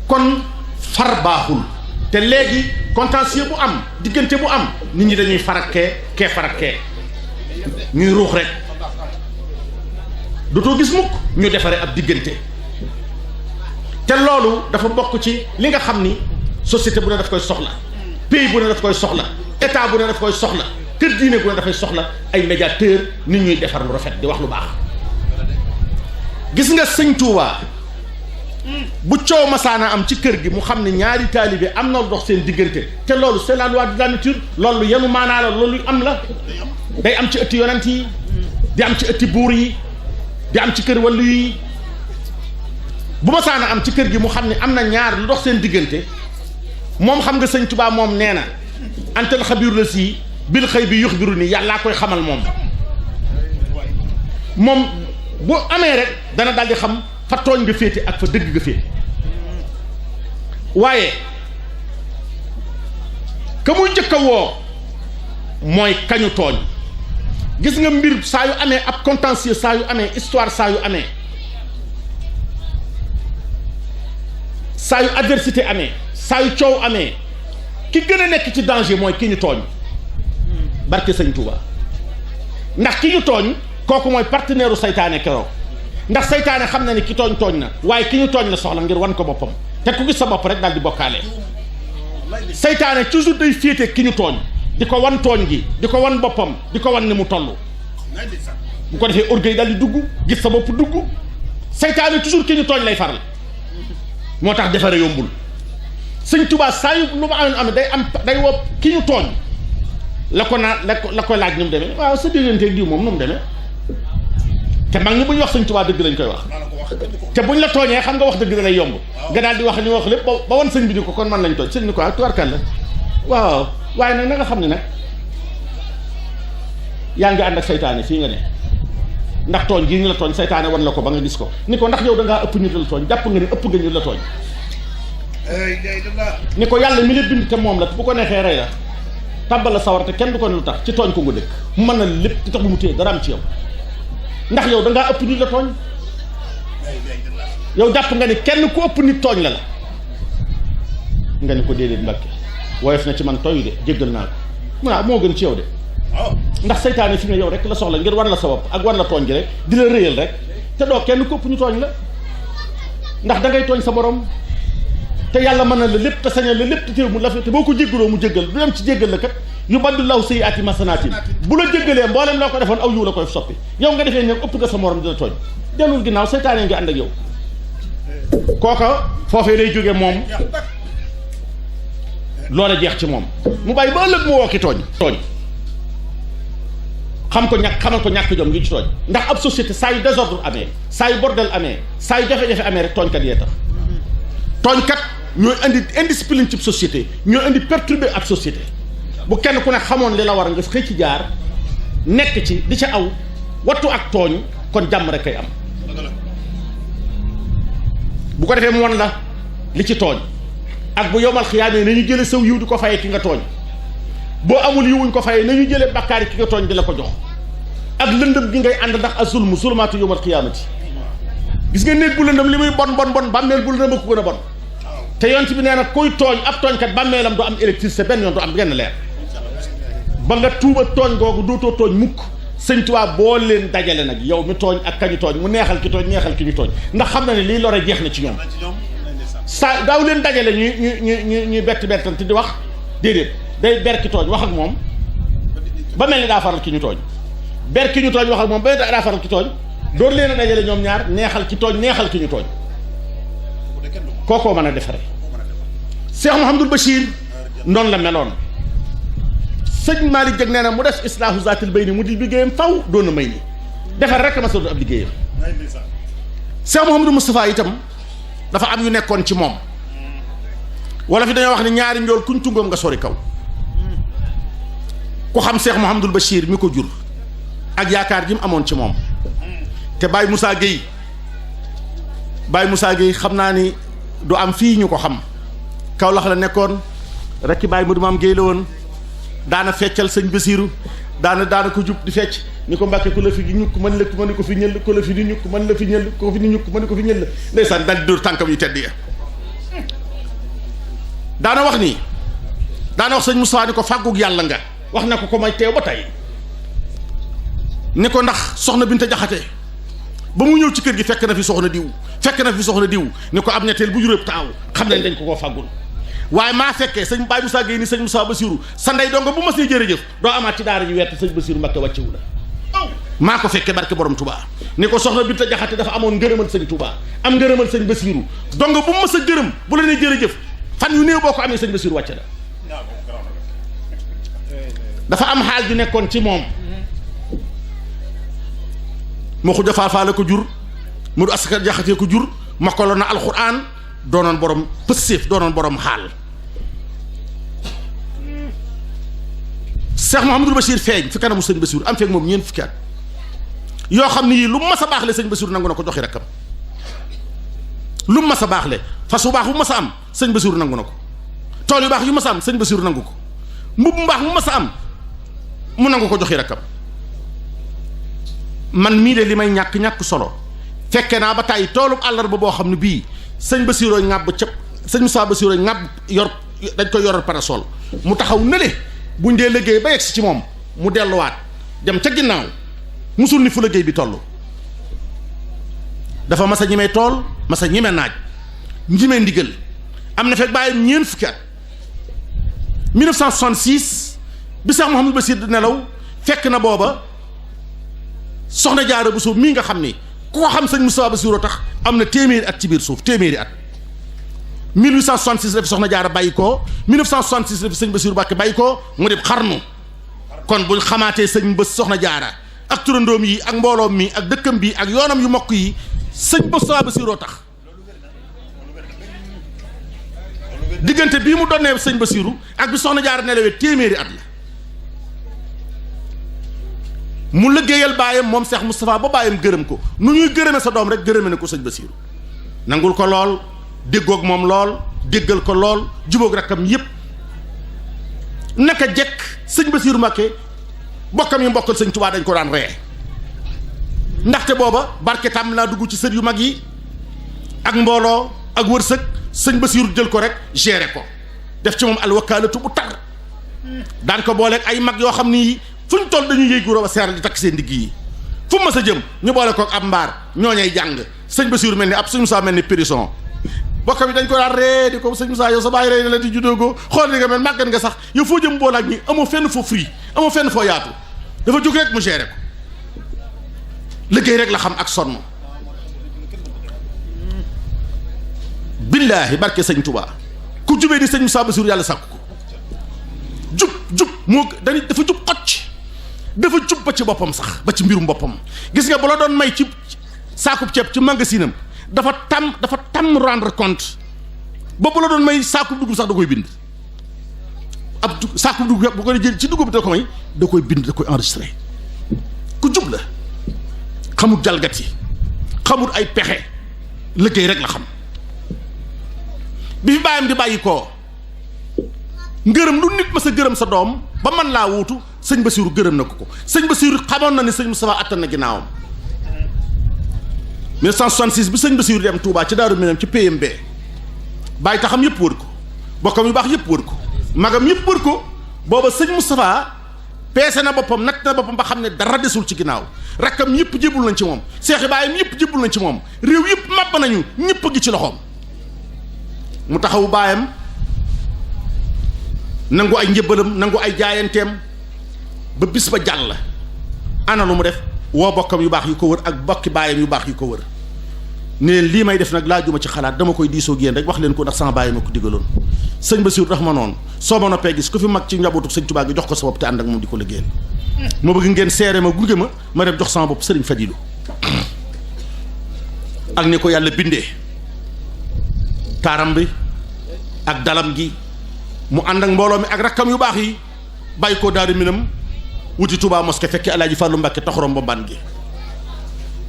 kon far baaxul te léegi contentieux bu am diggante bu am nit ñi dañuy farakkee kee farakkee ñuy ruux rek dootoo gis mukk ñu defare ab diggante te loolu dafa bokk ci li nga xam ni société bu ne daf koy soxla pays bu ne daf koy soxla état bu ne daf koy soxla kër diine bu ne dafay soxla ay médiateur nit ñuy defar lu rafet di wax lu baax gis nga sëñ Touba bu coow masaana am ci kër gi mu xam ne ñaari taalibe am na dox seen diggante te loolu c'est la loi de la nature loolu yenu maanaa la loolu am la day am ci ëtti yonent yi di am ci ëtti buur yi di am ci kër wàllu yi bu masaana am ci kër gi mu xam ne am na ñaar lu dox seen diggante moom xam nga sëñ Touba moom nee na antal xabiir la si bil xëy bi yuxbiru ni yàllaa koy xamal moom bu amee rek dana daal di xam fa tooñ nga féete ak fa dëgg nga féete waaye ka muy njëkk a woo mooy kañu tooñ gis nga mbir saa yu amee ab contentieux saa yu amee histoire saa yu amee saa yu adversité amee saa yu coow amee ki gën a nekk ci danger mooy ki ñu tooñ barke sëñ Touba ndax ki ñu tooñ kooku mooy partenaire u saytaane keroog ndax saytaane xam na ni ki tooñ na waaye ki ñu tooñ la soxla ngir wan ko boppam te ku gis sa bopp rek daal di bokkaale saytaane toujours day féete ki ñu tooñ di ko wan tooñ gi di ko wan boppam di ko wan ni mu toll bu ko defee orgueil daal di dugg gis sa bopp dugg saytaane toujours ki ñu tooñ lay faral moo tax defare yombul sëñ Touba saa yu lu ma am day wopp ki ñu tooñ la ko laaj ni mu demee waaw sa digganteeg diw moom nu mu demee te mag ñi bu ñu wax sëñ Touba dëgg lañ koy wax te buñ la tooñee xam nga wax dëgg da lay yomb nga daal di wax ni wax lépp ba wan sëñ bi ni ko kon man lañ tooñ sëñ ni ko tuwarkal la waaw waaye nag na nga xam ne nag yaa ngi ànd ak saytaane fii nga ne ndax tooñ gii ñu la tooñ saytaane wan la ko ba nga gis ko ni ko ndax yow da ngaa ëpp ñu la tooñ jàpp nga ni ëpp nga ñu la tooñ ni ko yàlla mi la bind te moom la bu ko neexee rey la tàbbal la sawar te kenn du ko ne lu tax ci tooñ ko nga dëkk mu mën na lépp te tax bu mu téye dara am ci yow ndax yow da ngaa ëpp nit la tooñ yow jàpp nga ni kenn ku ëpp nit tooñ la nga ni ko déedéet Mbàkke woyof na ci man tooy de jéggal naa ko mu naa moo gën ci yow de ndax saytaane fi nga yow rek la soxla ngir war la sa bopp ak war la tooñ gi rek di la réyal rek te doo kenn ku ëpp ñu tooñ la ndax da ngay tooñ sa borom te yàlla mën na la lépp te sañal la lépp te teew mu la te boo ko jéggaloo mu jéggal du dem ci jéggal la kat yubaddillahu sayyi'aati hasanaatin bu la jéggalee mboolem loo ko defoon aw yiw la koy soppi yow nga defee ne ëpp nga sa morom dina tooñ dellul ginnaaw seytaane ngi ànd ak yow kooka foofee lay jóge moom loola jeex ci moom mu bàyyi ba ëllëg mu woo ki tooñ xam ko ñàkk xamal ko ñàkk jom ngi ci tooñ ndax ab société saa yu désordre amee saa yu bordel amee saa yu jafe-jafe amee rek tooñkat yee tax tooñkat ñooy indi indiscipline ci société ñooy indi perturbé ak société bu kenn ku ne xamoon li la war nga xëy ci jaar nekk ci di ca aw wattu ak tooñ kon jàmm rek kay am bu ko defee mu won la li ci tooñ ak bu yowmal xiyaamee nañu jële saw yiw di ko fayee ki nga tooñ boo amul yiwuñ ko fayee nañu jëlee bakkaar ki nga tooñ di la ko jox ak lëndëm gi ngay ànd ndax azulmu zulmaatu yowmal xiyaamati gis nga néeg bu lëndëm li muy bon bàmmeel bu lëndëm a ko gën a bon te yonent bi nee na kuy tooñ ab tooñkat bàmmeelam du am électricité benn yoon du am genn leer ba nga tuuba tooñ googu dootoo tooñ mukk sëñ Tuubaa boo leen dajale nag yow mi tooñ ak kañu tooñ mu neexal ki tooñ neexal ki ñu tooñ ndax xam na ne lii lore jeex na ci ñoom saa daaw leen dajale ñuy bett di wax déedéet day ber ki tooñ wax ak moom ba mel ni daa faral ki ñu tooñ ber ki ñu tooñ wax ak moom ba daa faral ki tooñ doon leen a dajale ñoom ñaar neexal ki tooñ neexal ki ñu tooñ kookoo mën a defare Cheikh Mouhamadul Bachir noonu la meloon sëñ Malick Dieng nee na mu def islaahu zaatil bayni mu di liggéeyam faw doon na may ni defar rek ma soog ab liggéeyam Cheikh Mouhamadou Moustapha itam dafa am yu nekkoon ci moom wala fi dañoo wax ne ñaari njool kuñ tungoom nga sori kaw ku xam Cheikh Mouhamadul Bachir mi ko jur ak yaakaar ji mu amoon ci moom te Baye Moussa Gueye xam naa ni du am fii ñu ko xam Kaolack la nekkoon rekk Baye Modou Maam Gueye la woon daana feccal sëñ Basiiru daana ko jub di fecc ni ko Mbàkke ku la fi ñukk mën la mën ko fi ñëll ko la fi di ñukk mën la fi ñëll ko fi di ñukk mën ko fi ñëll ndeysaan dal di dóor tànkam yu tedd ya daana wax sëñ Moussa ni ko fàggug yàlla nga wax na ko may teew ba tey ni ko ndax soxna Binta Jaxate ba mu ñëw ci kër gi fekk na fi soxna diw ni ko ab ñetteel bu juróom taaw xam nañ dañ ko koo fàggul waaye maa fekkee sëñ Baye Moussa Gueye ni sëñ Moussa Bassirou sa ndey donga bu ma see jërëjëf doo amaat ci daara ji wett sëñ Bassirou Mbacké wàccewu la maa ko fekkee barke borom Touba ni ko soxna Binta Jaxate dafa amoon ngërëmal sëñ Touba am ngërëmal sëñ Bassirou donga bu ma sa gërëm bu la nee jërëjëf fan yu néew boo ko amee sëñ Bassirou wàcce la dafa am xaal ju nekkoon ci moom moo ko jafaafaa la ko jur mu du asaka jaxatee ko jur mokkaloon na alxuraan doonoon borom pësséef doonoon borom xaal Cheikh Mouhamadul Bachir feeñ fi kanamu sëñ Bassirou am feeg moom ñeent fukki at yoo xam ne yii lu mu mas a baax le sëñ Bassirou nangu na ko joxi rakkam lu mu mas a baax le fas bu baax bu mas a am sëñ Bassirou nangu na ko tool yu baax yu mas a am sëñ Bassirou nangu ko mbubb mu baax mu mas a am mu nangu ko joxi rakkam man mii de li may ñàkk solo fekke naa ba tàyyi toolub àllarba boo xam ne bii sëñ Bassirou ŋàbb cëpp sëñ Moussa Bassirou ŋàbb yor dañ koy yoral parasol mu taxaw nële buñ dee liggéey ba yegsi ci moom mu delluwaat dem ca ginnaaw musul ni fu liggéey bi toll dafa mas a ñemee tool mas a ñemee naaj ñemee ndigal am na fekk bàyyim ñeent fukki at 1966 bi Cheikh Mouhamadou Bachir di nelaw fekk na booba soxna Jaara Buso mii nga xam ni ku ko xam sëñ Moussa Bassirou tax am na téeméeri at ci biir suuf téeméeri at 1866 la fi soxna Jaara bàyyi ko 1966 la fi sëñ Bassirou Mbacké bàyyi ko mu dem xarnu kon buñ xamaatee sëñ Bass soxna Jaara ak turandoom yi ak mbooloom mi ak dëkkam bi ak yoonam yu mokk yi sëñ Moussa Bassirou tax diggante bii mu donnee sëñ Bassirou ak bi soxna Jaara nelawee téeméeri at la mu liggéeyal baayam moom Cheikh Moustapha ba baayam gërëm ko nu ñuy gërëme sa doom rek gërëme ne ko sëñ Bassirou nangul ko lool déggoog moom lool déggal ko lool jubóog rakkam yépp naka jekk sëñ Bassirou Mbacké bokkam yi mbokkal sëñ Tuubaa dañ ko daan ree ndaxte booba barke tàmm naa dugg ci sët yu mag yi ak mbooloo ak wërsëg sëñ Bassirou jël ko rek gérer ko def ci moom alwakaalatu bu tar daan ko booleeg ay mag yoo xam ni fu ñu toll dañuy yëy guro ba seer di takk seen digg yi fu mu mas a jëm ñu boole koog ab mbaar ñooñay jàng sëñ Bassirou mel ni ab sëñ Moussa mel ni prison bokkam yi dañ ko daan ree di ko sëñ Moussa yow sa bàyyi rey na la di juddoo xool ni nga mel màggat nga sax yow foo jëm boolaak ñi amoo fenn foo free amoo fenn foo yaatu dafa jóg rek mu géré ko liggéey rek la xam ak sonn billaahi barke sëñ Touba ku jubee ni sëñ Moussa Bassirou yàlla sàkku ko jub moo dafa jub xocc dafa jub ba ci boppam sax ba ci mbirum boppam gis nga bu la doon may ci saakub ceeb ci magasinam dafa tam rendre compte ba bu la doon may saakub dugub sax da koy bind ab saakub dugub bu ko jël ci dugub bi da ko may da koy bind da koy enregistré ku jub la xamul jalgati xamul ay pexe liggéey rek la xam bi fi bàyyam di bàyyi koo ngërëm lu nit ma sa gërëm sa doom ba man laa wuutu sëñ Bassirou gërëm na ko sëñ Bassirou xamoon na ne sëñ Moustapha attan na ginnaawam 1966 bi sëñ Bassirou dem Touba ci Daaru Minam ci PMB bàyyi taxam yëpp wër ko bokkam yu baax yëpp wër ko magam yëpp wër ko booba sëñ Moustapha peese na boppam natt na boppam ba xam ne dara desul ci ginnaaw rakkam yëpp jébul nañ ci moom seexi baayam yëpp jébul nañ ci moom réew yëpp màbb nañu ñëpp a ngi ci loxoom mu taxawu baayam nangu ay njëbbalam nangu ay jaayanteem ba bis ba jàll ana lu mu def woo bokkam yu baax yu ko wër ak bokki baayam yu baax yu ko wër ne leen lii may def nag laajuma ci xalaat dama koy diisoo ak yéen rek wax leen ko ndax sama baay ma ko digaloon sëñ Bassirou tax ma noonu soo ma noppee gis ku fi mag ci njabootu sëñ Touba gi jox ko sa bopp te ànd ak moom di ko liggéeyal ma bëgg ngeen seere ma gunge ma dem jox sama bopp sëriñ Fadilou ak ni ko yàlla bindee taaram bi ak dalam gi mu ànd ak mbooloo mi ak rakkam yu baax yi bàyyi ko Daaru Minam wuti Touba mosquée fekki Alaaji Fàllu Mbàkke taxarom ba mban gi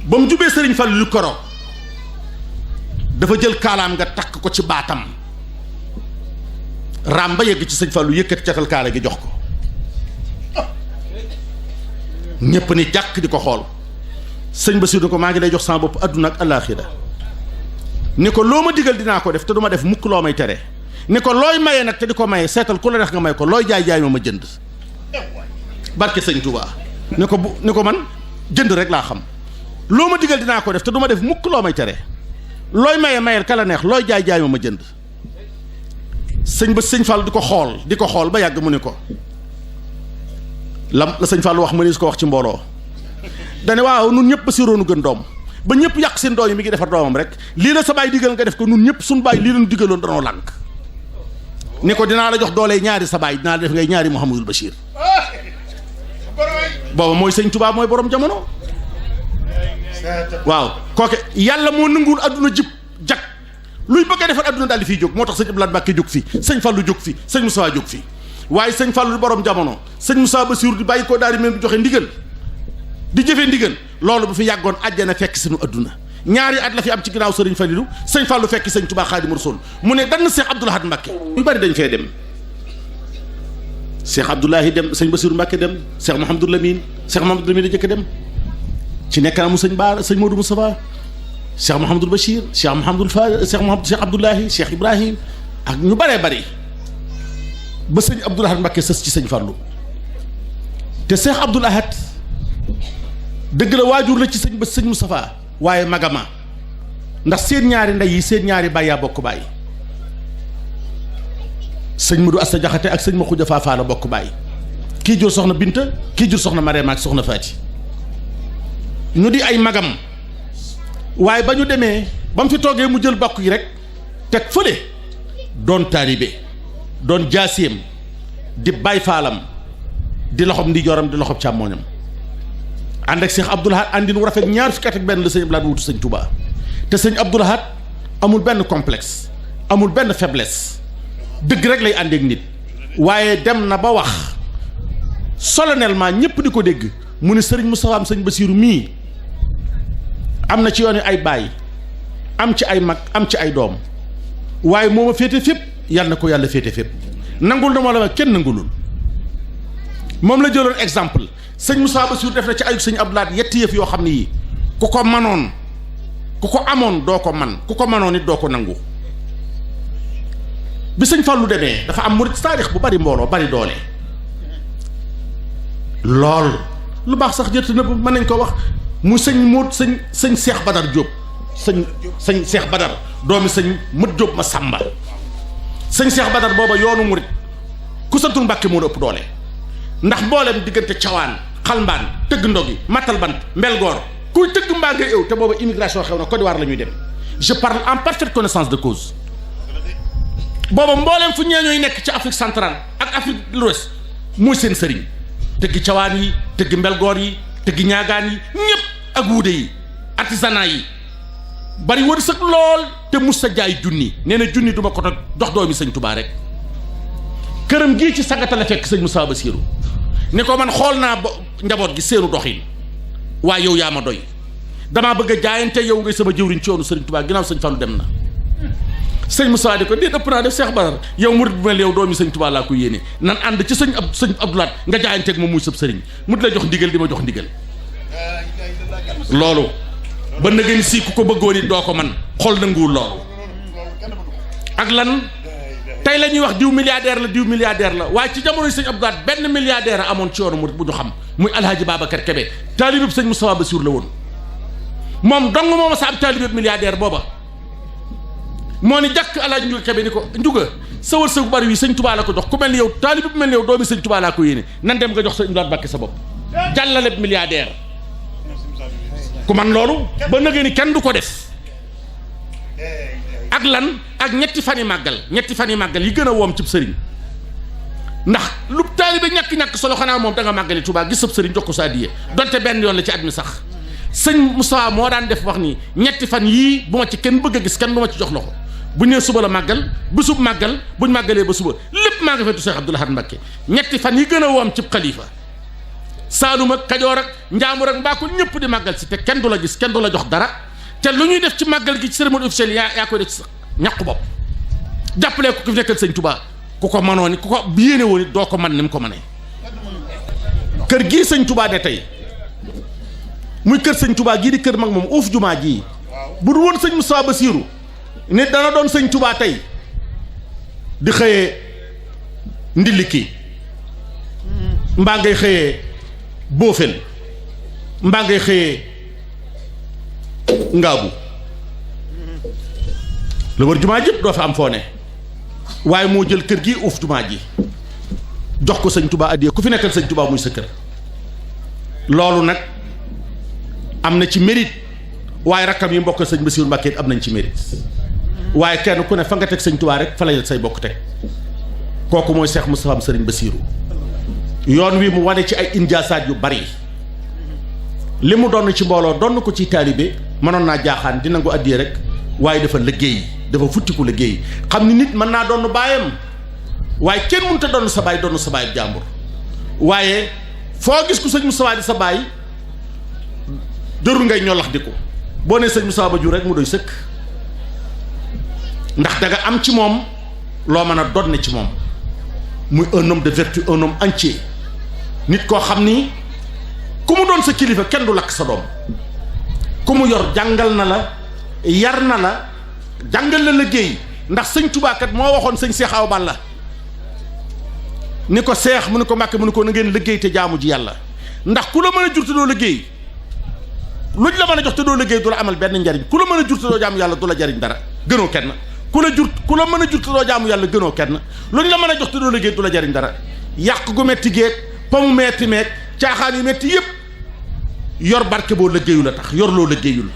ba mu jubee sëriñ Fàllu lu koro dafa jël kaalaam nga takk ko ci baatam raam ba yegg ci sëñ Fàllu yëkkati catal kaala gi jox ko ñépp ni jàkk di ko xool sëñ Bassirou ni ko maa ngi lay jox sama bopp adduna ak alaaxira ni ko loo ma digal dinaa ko def te du ma def mukk loo may tere ni ko looy maye nag te di ko maye seetal ku la neex nga may ko looy jaay ma jënd barke sëñ Touba ni ko man jënd rek laa xam loo ma digal dinaa ko def te du ma def mukk loo may tere looy maye mayel ka la neex looy jaay ma jënd sëñ Fall di ko xool ba yàgg mu ni ko la sëñ Fall wax ma ni su ko wax ci mbooloo dane waaw nun ñëpp Bassirou nu gën doom ba ñëpp yàq seen doom yi mi ngi defar doomam rek lii la sa baay digal nga def ko nun ñëpp suñu baay lii lañu digaloon danoo lànk ni ko dinaa la jox doole ñaari sa baay dinaa la def ngay ñaari Mouhamadul Bachir booba mooy sëñ Touba mooy borom jamono waaw kooke yàlla moo nanguwul adduna jib jag luy bëgg a defar adduna daal di fiy jóg moo tax sëñ Abdoulaye Mbacké jóg fi sëñ Fallou jóg fi sëñ Moussa jóg fi waaye sëñ Fallou di borom jamono sëñ Moussa Bassirou di bàyyi ko daal di mel joxe ndigal di jëfee ndigal loolu bu fi yàggoon àjjana fekk sunu adduna ñaari at la fi am ci ginnaaw sëriñ Falilou sëñ Fallou fekk sëñ Touba Xaadimu Rasuul mu ne dann Cheikh Abdoul Ahad Mbacké ñu bari dañ fee dem Cheikh Abdoulahi dem sëñ Bassirou Mbacké dem Cheikh Mouhamadou Lamine a jëkk dem ci nekkaamu sëñ Baara sëñ Modou Moustapha Cheikh Mouhamadou Bachir Cheikh Mouhamadou Fall Cheikh Abdoulahi Cheikh Ibrahim ak ñu baree bari ba sëñ Abdoul Ahad Mbacké sës ci sëñ Fallou te Cheikh Abdoul Ahad dëgg la waajur la ci sëñ Moustapha waaye magama ndax seen ñaari ndey yi seen ñaari baay yaa bokk baay sëñ Modou Asta Jaxate ak sëñ Maxuja Faafaa la bokk baay kii jur soxna Binta kii jur soxna Marème ak soxna Faati ñu di ay magam waaye ba ñu demee ba mu fi toogee mu jël bokk yi rek teg fële doon taalibe doon jaasiyam di baay faalam di loxob ndijooram di loxob càmmooñam ànd ak Cheikh Abdoul Ahad àndin wu rafet ñaar fukki at ak benn la sëñ Abdoul Ahad wutu sëñ Touba te sëñ Abdoul Ahad amul benn complexe amul benn faiblesse dëgg rek lay àndeek nit waaye dem na ba wax solennellement ñëpp di ko dégg mu ne sëriñ Moustapha am sëñ Bassirou mii am na ci yoon ay baay am ci ay mag am ci ay doom waaye moo ma féete fépp yàlla na ko yàlla féete fépp nangul na moo la ma kenn nangulul moom la jëloon exemple sëñ Moussa Bassirou def na ci ayub sëñ Abdoul Ahad yetti yëf yoo xam ne yii ku ko manoon ku ko amoon doo ko man ku ko manoon it doo ko nangu bi sëñ Fallou demee dafa am murit taarix bu bari mbooloo bari doole lool lu baax sax jërte na bu mën nañ ko wax mu sëñ Cheikh Badar Diop sëñ Cheikh Badar doomi sëñ Mat Jóob ma Sàmba sëñ Cheikh Badar booba yoonu murit ku santul Mbàkke moo ëpp doole ndax mboolem diggante cawaan xalmbaan tëgg ndogi matal bant mbelgoor kuy tëgg mbaa ngay ëw te booba immigration xew na Côte d'Ivoire la ñuy dem je parle en parfaite connaissance de cause booba mbooleem fu ñeeñooy nekk ci Afrique centrale ak Afrique de l'Ouest mooy seen sëriñ tëggi cawaan yi tëggi mbelgoor yi tëggi ñaagaan yi ñëpp ak wuude yi artisanat yi bari wërsëg lool te mus sa jaay junni nee na junni duma ko dox doomi sëñ Touba rek këram gii ci sagata la fekk sëñ Moussa Bassirou ni ko man xool naa ba njaboot gi seenu doxin waaye yow yaa ma doy damaa bëgg a jaayante yow ngay sama jëwriñ ci yoonu sëriñ Touba ginnaaw sëñ Fallou dem na sëñ Moussa di ko déet ëpp naa def Cheikh Badar yow murid bu mel yow doomi sëñ Touba laa ko yéene nan ànd ci sëñ Abdoulaat nga jaayanteeg moom muy sëb sëriñ mu di la jox ndigal di ma jox ndigal loolu ba nëgën si ku ko bëggoon it doo ko man xol nanguwul loolu ak lan tey la ñuy wax diw milliardaire la waaye ci jamono sëñ Abdoulaat benn milliardaire a amoon ci yoonu murid bu ñu xam muy Alhaji Babacar Kébé taalibeb sëñ Moustapha Bassirou la woon moom dong mooma sa am taalibeb milliardaire booba moo ni jàkk Alhaji Njuga Kébé ni ko Njuga sa wërsëg bu bari wi sëñ Touba la ko jox ku mel ni yow taalibeb bu mel ni yow doomi sëñ Touba laa ko yéene nan dem nga jox sëñ Abdoulaat Mbacké sa bopp jàllaleb milliardaire ku man loolu ba nëgee ni kenn du ko def ak lan ak ñetti fan yi màggal yi gën a woom cib sëriñ ndax lu taalibe ñàkk-ñàkk solo xanaa moom da nga màggali Touba gis sab sëriñ jox ko sa addiya donte benn yoon la ci at mi sax sëñ Moussa moo daan def wax ni ñetti fan yii bu ma ci kenn bëgg a gis kenn du ma ci jox loxo bu ñëwee suba la màggal bésub màggal buñ màggalee ba suba lépp maa nga feetu Cheikh Abdoul Ahad Mbacké ñetti fan yi gën a woom cib xalifa Saalum ak Kajoor ak Njaambur ak Mbakul ñëpp di màggal si te kenn du la gis kenn du la jox dara te lu ñuy def ci màggal gi ci cérémonie officielle yaa koy def ci ñàqu bopp jàppalee ko ki fi nekkal sëñ Touba ku ko mënoo ni ku ko yéene woon it doo ko man ni mu ko mënee kër gii sëñ Touba de tey muy kër sëñ Touba gii di kër mag moom uuf jumaa ji bu dul woon sëñ Moussa Bassirou nit dana doon sëñ Touba tey di xëyee ndilliki mbaa ngay xëyee boofel mbaa ngay xëyee ngaabu la wër jumaa jëpp doo fi am foo ne waaye moo jël kër gi uuf jumaa ji jox ko sëñ Touba addiya ku fi nekkal sëñ Touba muy sa kër loolu nag am na ci mérite waaye rakkam yi mbokk sëñ Bassirou Mbacké am nañ ci mérite waaye kenn ku ne fa nga teg sëñ Touba rek fa la say bokk teg kooku mooy Cheikh Moustapha Sëriñ Bassirou yoon wi mu wane ci ay injaasaat yu bari li mu doon ci mbooloo doon ko ci taalibe mënoon naa jaaxaan di nangu addiya rek waaye dafa liggéey dafa futtiku liggéey xam ni nit mën naa doon baayam waaye kenn mënut a doon sa baay jàmbur waaye foo gis ku sëñ Moustapha di sa baay jarul ngay ñolax di ko boo nee sëñ Moustapha ba jur rek mu doy sëkk ndax da nga am ci moom loo mën a doon ci moom muy un homme de vertu un homme entier nit koo xam ni ku mu doon sa kilifa kenn du lakk sa doom ku mu yor jàngal na la yar na la jàngal la liggéey ndax sëñ Touba kat moo waxoon sëñ Cheikh Awa Balla ni ko seex mu ne ko Mbàkke mu ne ko na ngeen liggéey te jaamu ji yàlla ndax ku la mën a jur te doo liggéey luñ la mën a jox te doo liggéey du la amal benn njariñ ku la mën a jur te doo jaamu yàlla du la jariñ dara gënoo kenn ku la mën a jur te doo jaamu yàlla gënoo kenn luñ la mën a jox te doo liggéey du la jariñ dara yàq gu metti géeg pomu metti meeg caaxaan yu metti yëpp yor barke boo liggéeyu la tax yor loo liggéeyul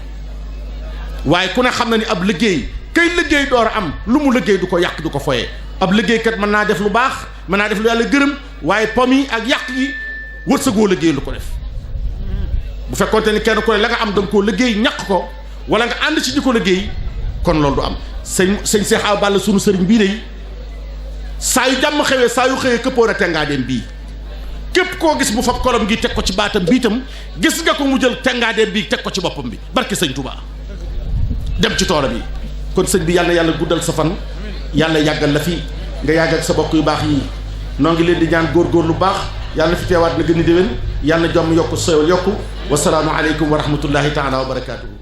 waaye ku ne xam na ni ab liggéey kay liggéey door a am lu mu liggéey du ko yàq du ko foyee ab liggéeykat mën naa def lu baax mën naa def lu yàlla gërëm waaye pom yi ak yàq yi wërsëgoo liggéey lu ko def bu fekkoonte ni kenn ku ne la nga am da nga koo liggéey ñàq ko wala nga ànd ci di ko liggéey kon loolu du am sëñ Cheikh Awa Balla sunu sëriñ bii day saa yu jàmm xewee saa yu xëyee këppoon a tengaadeem bii képp koo gis mu fab kolom gi teg ko ci baatam bii itam gis nga ko mu jël tengaadeem bii teg ko ci boppam bi barke sëñ Touba dem ci toolam yi kon sëñ bi yàlla yàlla guddal sa fan yàlla yàggal la fi nga yàgg ak sa bokk yu baax yi noo ngi leen di ñaan góor lu baax yàlla fi teewaat na gën a déwén yàlla jom yokku sewal yokku wasalaamu aleykum wa rahmatullahi taala wa barakaatuhu